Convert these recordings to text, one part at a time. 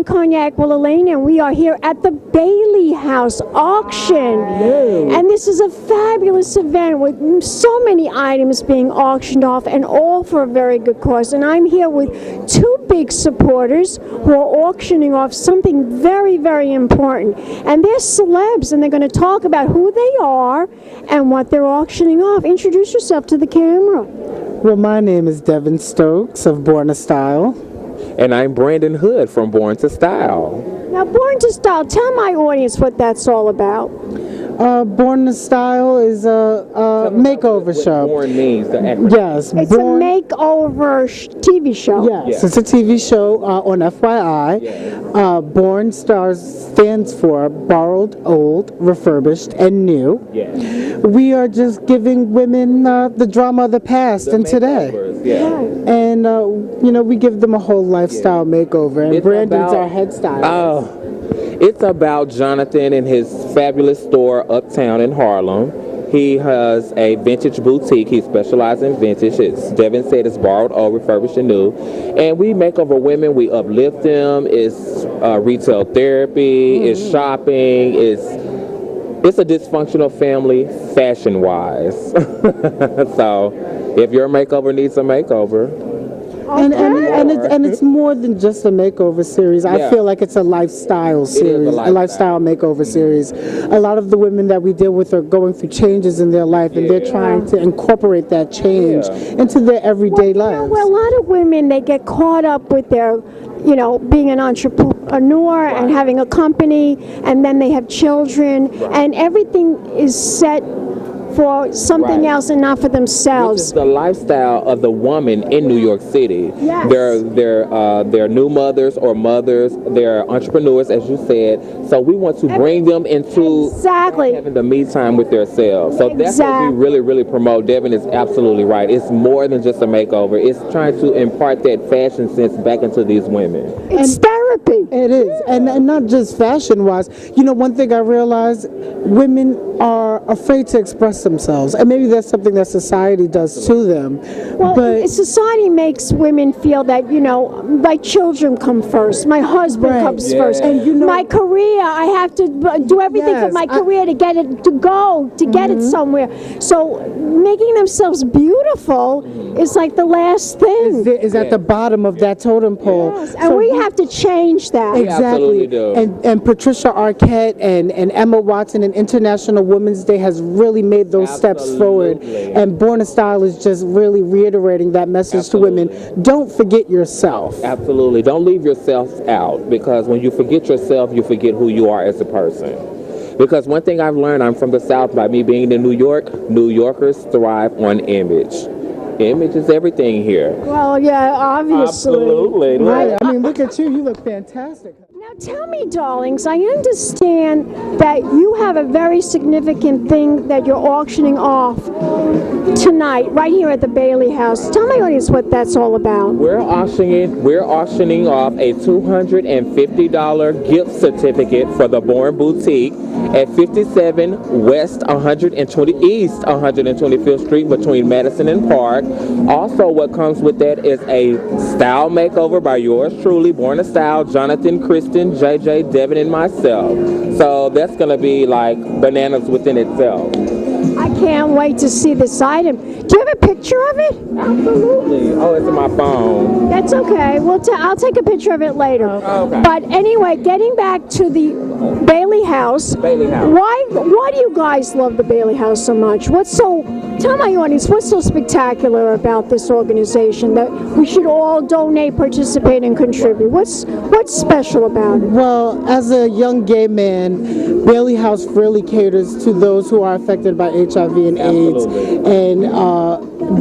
Cognac with Elaine, and we are here at the Bailey House auction. And this is a fabulous event with so many items being auctioned off, and all for a very good cause. And I'm here with two big supporters who are auctioning off something very, very important. And they're celebs, and they're going to talk about who they are and what they're auctioning off. Introduce yourself to the camera. Well, my name is Devin Stokes of Born to Style. And I'm Brandon Hood from Born to Style. Now, Born to Style, tell my audience what that's all about. Born to Style is a makeover show. Born means the acronym. Yes, It's a makeover TV show. Yes, it's a TV show on FYI. Born stands for Borrowed, Old, Refurbished, and New. Yes. We are just giving women the drama of the past and today. And, we give them a whole lifestyle makeover. And Brandon's our head stylist. It's about Jonathan and his fabulous store uptown in Harlem. He has a vintage boutique. He specializes in vintage. As Devin said, it's borrowed, old, refurbished, and new. And we make over women. We uplift them. It's retail therapy. It's shopping. It's a dysfunctional family, fashion-wise. So, if your makeover needs a makeover. And it's more than just a makeover series. I feel like it's a lifestyle series, a lifestyle makeover series. A lot of the women that we deal with are going through changes in their life, and they're trying to incorporate that change into their everyday lives. Well, a lot of women, they get caught up with their, being an entrepreneur and having a company, and then they have children, and everything is set for something else and not for themselves. Which is the lifestyle of the woman in New York City. Yes. They're new mothers or mothers. They're entrepreneurs, as you said. So we want to bring them into having the me time with themselves. So that's what we really, really promote. Devin is absolutely right. It's more than just a makeover. It's trying to impart that fashion sense back into these women. It's therapy. It is. And not just fashion-wise. One thing I realized, women are afraid to express themselves, and maybe that's something that society does to them. Well, but society makes women feel that my children come first, my husband comes first, and my career, I have to do everything for my career to get it to get it somewhere. So making themselves beautiful is like the last thing. Is at the bottom of that totem pole. Yes, and we have to change that. Exactly. And Patricia Arquette and Emma Watson and International Women's Day has really made those steps forward, and Born to Style is just really reiterating that message to women. Don't forget yourself. Absolutely. Don't leave yourself out, because when you forget yourself, you forget who you are as a person. Because one thing I've learned, I'm from the South, by me being in New York, New Yorkers thrive on image. Image is everything here. Well, yeah, obviously. Absolutely. Right. I mean, look at you. You look fantastic. Now tell me, darlings, I understand that you have a very significant thing that you're auctioning off tonight, right here at the Bailey House. Tell my audience what that's all about. We're auctioning off a $250 gift certificate for the Born Boutique at 57 West 120 East 125th Street between Madison and Park. Also, what comes with that is a style makeover by yours truly, Born to Style, Jonathan, Kristen, JJ, Devin, and myself. So that's going to be like bananas within itself. I can't wait to see this item. Do you have a picture of it? Absolutely. Oh, it's in my phone. That's okay. I'll take a picture of it later. Okay. But anyway, getting back to the Bailey House. Bailey House. Why do you guys love the Bailey House so much? Tell my audience, what's so spectacular about this organization that we should all donate, participate, and contribute? What's special about it? Well, as a young gay man, Bailey House really caters to those who are affected by HIV and AIDS, and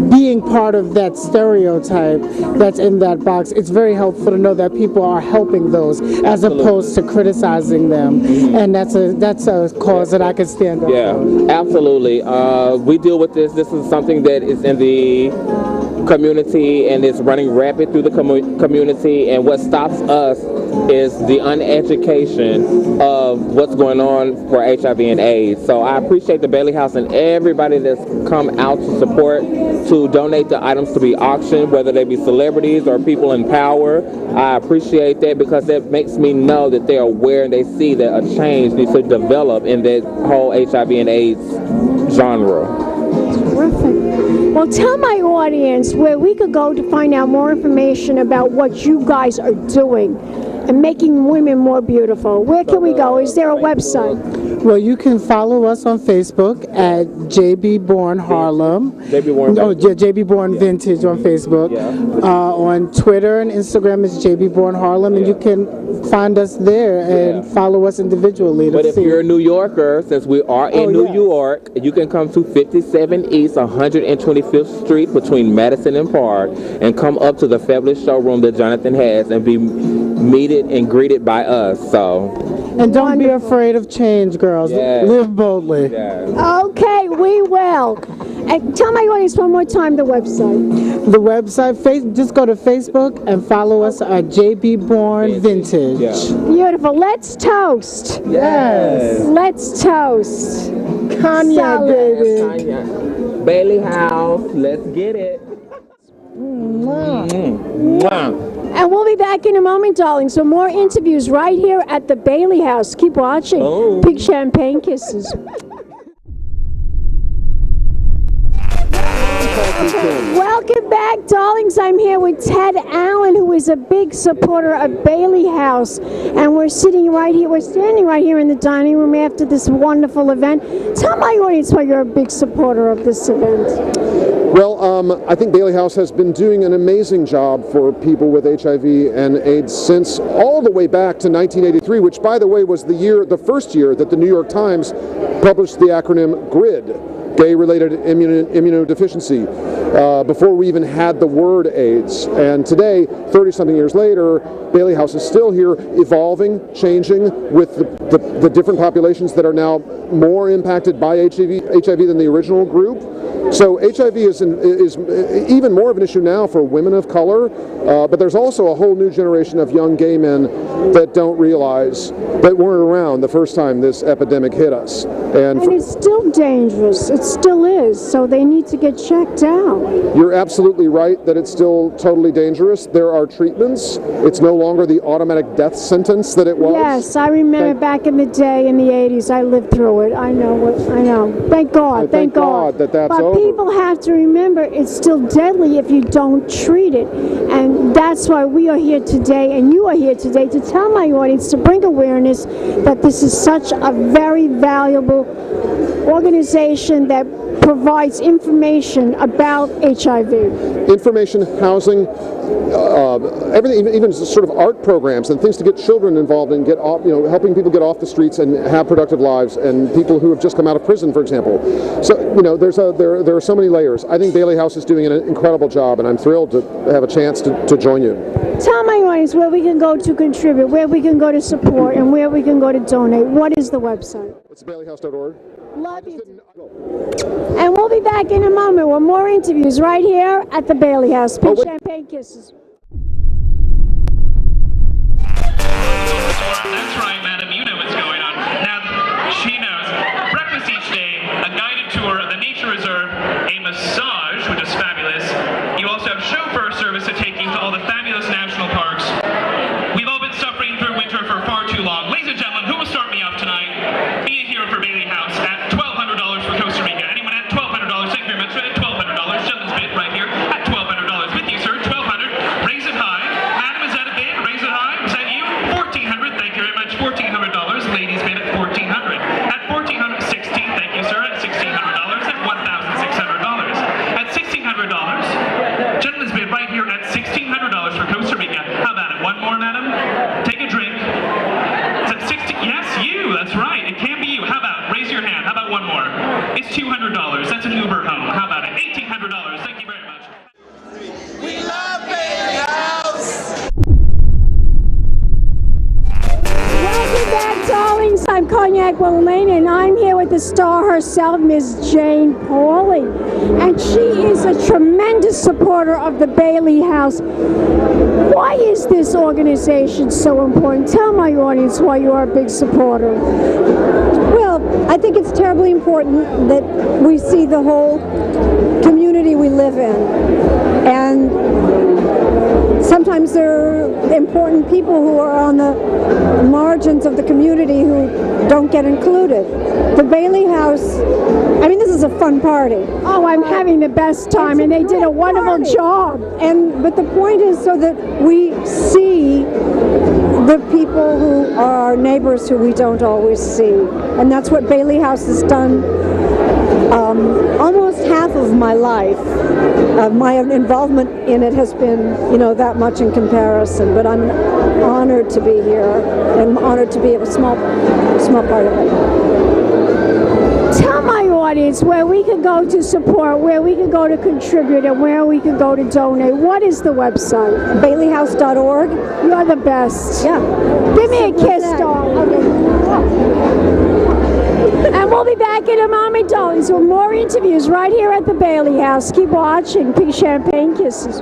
being part of that stereotype that's in that box, it's very helpful to know that people are helping those as opposed to criticizing them, and that's a cause that I can stand up for. Yeah, absolutely. We deal with this. This is something that is in the community, and it's running rapid through the community, and what stops us is the uneducation of what's going on for HIV and AIDS. So I appreciate the Bailey House and everybody that's come out to support, to donate the items to be auctioned, whether they be celebrities or people in power. I appreciate that because that makes me know that they're aware and they see that a change needs to develop in that whole HIV and AIDS genre. Terrific. Well, tell my audience where we could go to find out more information about what you guys are doing and making women more beautiful. Where can we go? Is there a website? Well, you can follow us on Facebook at JB Born Harlem. JB Born. Oh, yeah, JB Born Vintage on Facebook. Yeah. On Twitter and Instagram is JB Born Harlem, and you can find us there and follow us individually. But if you're a New Yorker, since we are in New York, you can come to 57 East 125th Street between Madison and Park and come up to the fabulous showroom that Jonathan has and be meted and greeted by us. And don't be afraid of change, girls. Yes. Live boldly. Yes. Okay, we will. And tell my audience one more time the website. The website, just go to Facebook and follow us at JB Born Vintage. Yeah. Beautiful. Let's toast. Yes. Let's toast. Cognac, baby. Tanya. Bailey House, let's get it. And we'll be back in a moment, darling. So more interviews right here at the Bailey House. Keep watching. Oh. Big champagne kisses. Welcome back, darlings. I'm here with Ted Allen, who is a big supporter of Bailey House, and we're standing right here in the dining room after this wonderful event. Tell my audience why you're a big supporter of this event. Well, I think Bailey House has been doing an amazing job for people with HIV and AIDS since all the way back to 1983, which, by the way, was the first year that the New York Times published the acronym GRID, Gay-Related Immunodeficiency, before we even had the word AIDS. And today, 30-something years later, Bailey House is still here, evolving, changing with the different populations that are now more impacted by HIV than the original group. So HIV is even more of an issue now for women of color, but there's also a whole new generation of young gay men that don't realize that weren't around the first time this epidemic hit us. And it's still dangerous. It still is. So they need to get checked out. You're absolutely right that it's still totally dangerous. There are treatments. It's no longer the automatic death sentence that it was. Yes, I remember back in the day in the 80s. I lived through it. I know. Thank God. Thank God that that's but over. People have to remember it's still deadly if you don't treat it. And that's why we are here today, and you are here today to tell my audience, to bring awareness that this is such a very valuable organization that provides information about HIV. Information, housing, everything, even sort of art programs and things to get children involved and get off, helping people get off the streets and have productive lives, and people who have just come out of prison, for example. So, there are so many layers. I think Bailey House is doing an incredible job, and I'm thrilled to have a chance to join you. Tell my audience where we can go to contribute, where we can go to support, and where we can go to donate. What is the website? It's baileyhouse.org. Love you. And we'll be back in a moment with more interviews right here at the Bailey House. Big champagne kisses. That's right, madam. You know what's going on. Now, she knows. Breakfast each day, a guided tour of the nature reserve, a massage, which is fabulous. You also have chauffeur service to take you to all the fabulous national parks. We've all been suffering through winter for far too long. Ladies and gentlemen, who will start me off tonight? Be a hero for Bailey House at $1,200 for Costa Rica. Anyone at $1,200? Thank you very much. At $1,200. Gentlemen's bid right here at $1,200. With you, sir. $1,200. Raise it high. Madam, is that a bid? Raise it high. Is that you? $1,400. Thank you very much. $1,400. Ladies bid at $1,400. At $1,400. $1,600. Thank you, sir. At $1,600. At $1,600. At $1,600. Gentlemen's bid right here at $1,600 for Costa Rica. How about it? One more, madam. Take a drink. Is that 60? Yes, you. That's right. It can be you. How about? Raise your hand. How about one more? It's $200. That's an Uber home. How about it? $1,800. Thank you very much. We love Bailey House! Welcome back, darlings. I'm Cognac Wilhelmina, and I'm here with the star herself, Miss Jane Pauley. And she is a tremendous supporter of the Bailey House. Why is this organization so important? Tell my audience why you are a big supporter. Well, I think it's terribly important that we see the whole community we live in. And sometimes there are important people who are on the margins of the community who don't get included. The Bailey House, I mean, this is a fun party. Oh, I'm having the best time, and they did a wonderful job. But the point is so that we see the people who are our neighbors who we don't always see. And that's what Bailey House has done almost half of my life. My involvement in it has been, that much in comparison. But I'm honored to be here and honored to be a small part of it. Tell my audience where we can go to support, where we can go to contribute, and where we can go to donate. What is the website? BaileyHouse.org. You're the best. Yeah. Give me a kiss, darling. And we'll be back in a moment, darlings, with more interviews right here at the Bailey House. Keep watching. Pink champagne kisses.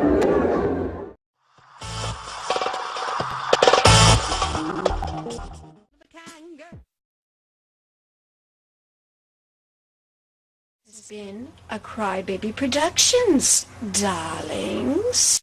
This has been a Crybaby Productions, darlings.